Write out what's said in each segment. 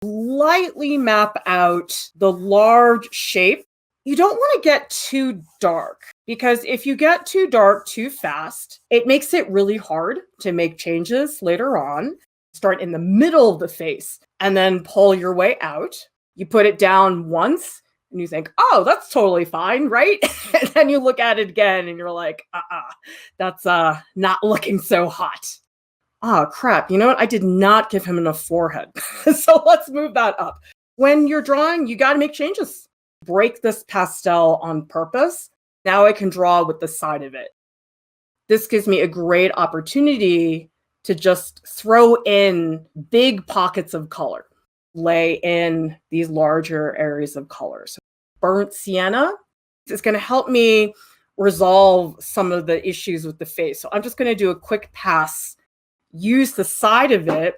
lightly map out the large shape. You don't want to get too dark, because if you get too dark too fast, it makes it really hard to make changes later on. Start in the middle of the face and then pull your way out. You put it down once and you think, oh, that's totally fine, right? And then you look at it again and you're like, that's not looking so hot. Oh, crap. You know what? I did not give him enough forehead. So let's move that up. When you're drawing, you got to make changes. Break this pastel on purpose. Now I can draw with the side of it. This gives me a great opportunity to just throw in big pockets of color, lay in these larger areas of color. So burnt sienna is going to help me resolve some of the issues with the face. So I'm just going to do a quick pass, use the side of it.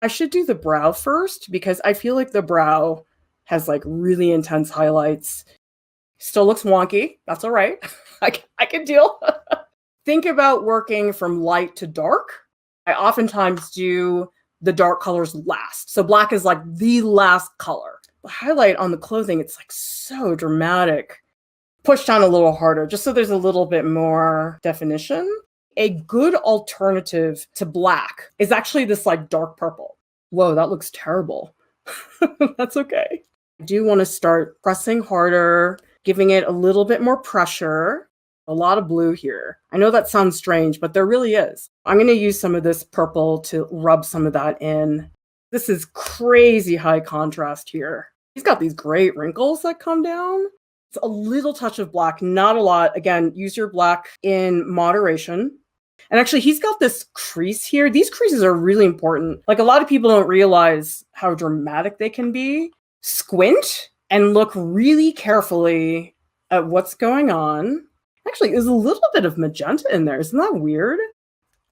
I should do the brow first because I feel like the brow has like really intense highlights. Still looks wonky. That's all right. I can deal. Think about working from light to dark. I oftentimes do the dark colors last. So black is like the last color. The highlight on the clothing, it's like so dramatic. Push down a little harder just so there's a little bit more definition. A good alternative to black is actually this like dark purple. Whoa, that looks terrible. That's okay. I do want to start pressing harder, giving it a little bit more pressure. A lot of blue here. I know that sounds strange, but there really is. I'm going to use some of this purple to rub some of that in. This is crazy high contrast here. He's got these great wrinkles that come down. It's a little touch of black, not a lot. Again, use your black in moderation. And actually, he's got this crease here. These creases are really important. Like a lot of people don't realize how dramatic they can be. Squint and look really carefully at what's going on. Actually, there's a little bit of magenta in there. Isn't that weird?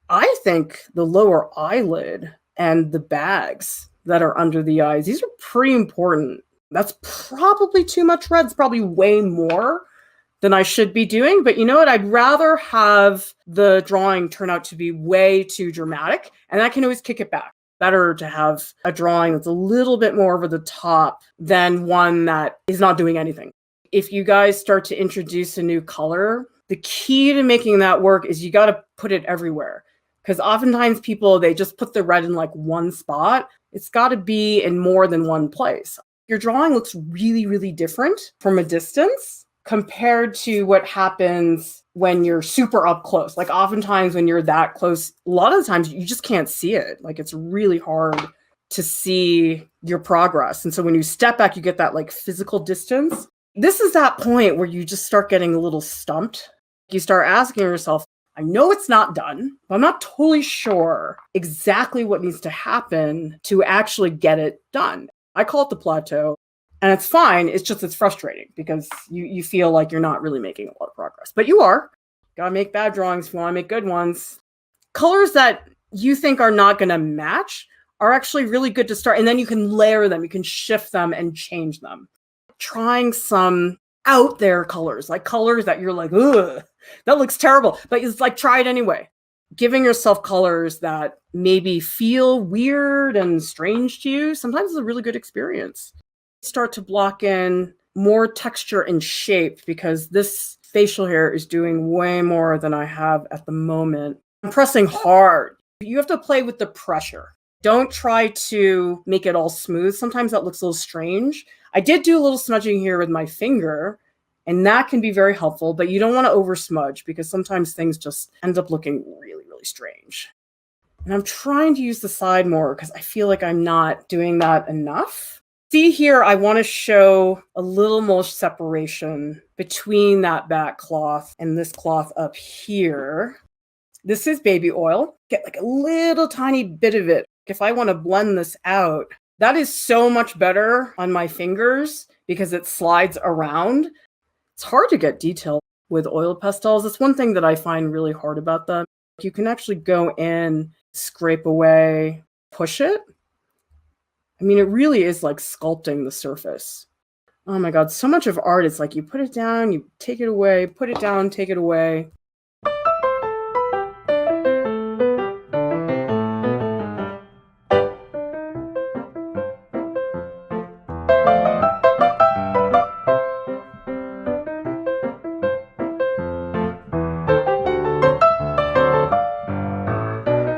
I think the lower eyelid and the bags that are under the eyes, these are pretty important. That's probably too much red. It's probably way more than I should be doing. But you know what? I'd rather have the drawing turn out to be way too dramatic, and I can always kick it back. Better to have a drawing that's a little bit more over the top than one that is not doing anything. If you guys start to introduce a new color, the key to making that work is you got to put it everywhere. Because oftentimes people, they just put the red in like one spot. It's got to be in more than one place. Your drawing looks really, really different from a distance compared to what happens when you're super up close. Like oftentimes when you're that close, a lot of the times you just can't see it. Like it's really hard to see your progress. And so when you step back, you get that like physical distance. This is that point where you just start getting a little stumped. You start asking yourself, I know it's not done, but I'm not totally sure exactly what needs to happen to actually get it done. I call it the plateau. And it's fine. It's just, it's frustrating because you feel like you're not really making a lot of progress. But you are. Gotta make bad drawings if you want to make good ones. Colors that you think are not going to match are actually really good to start. And then you can layer them. You can shift them and change them. Trying some out there colors, like colors that you're like, ugh, that looks terrible. But it's like, try it anyway. Giving yourself colors that maybe feel weird and strange to you, sometimes it's a really good experience. Start to block in more texture and shape because this facial hair is doing way more than I have at the moment. I'm pressing hard. You have to play with the pressure. Don't try to make it all smooth. Sometimes that looks a little strange. I did do a little smudging here with my finger, and that can be very helpful, but you don't want to over smudge because sometimes things just end up looking really, really strange. And I'm trying to use the side more because I feel like I'm not doing that enough. See here, I want to show a little more separation between that back cloth and this cloth up here. This is baby oil. Get like a little tiny bit of it. If I want to blend this out, that is so much better on my fingers because it slides around. It's hard to get detail with oil pastels. That's one thing that I find really hard about them. You can actually go in, scrape away, push it. I mean, it really is like sculpting the surface. Oh my God, so much of art is like you put it down, you take it away, put it down, take it away.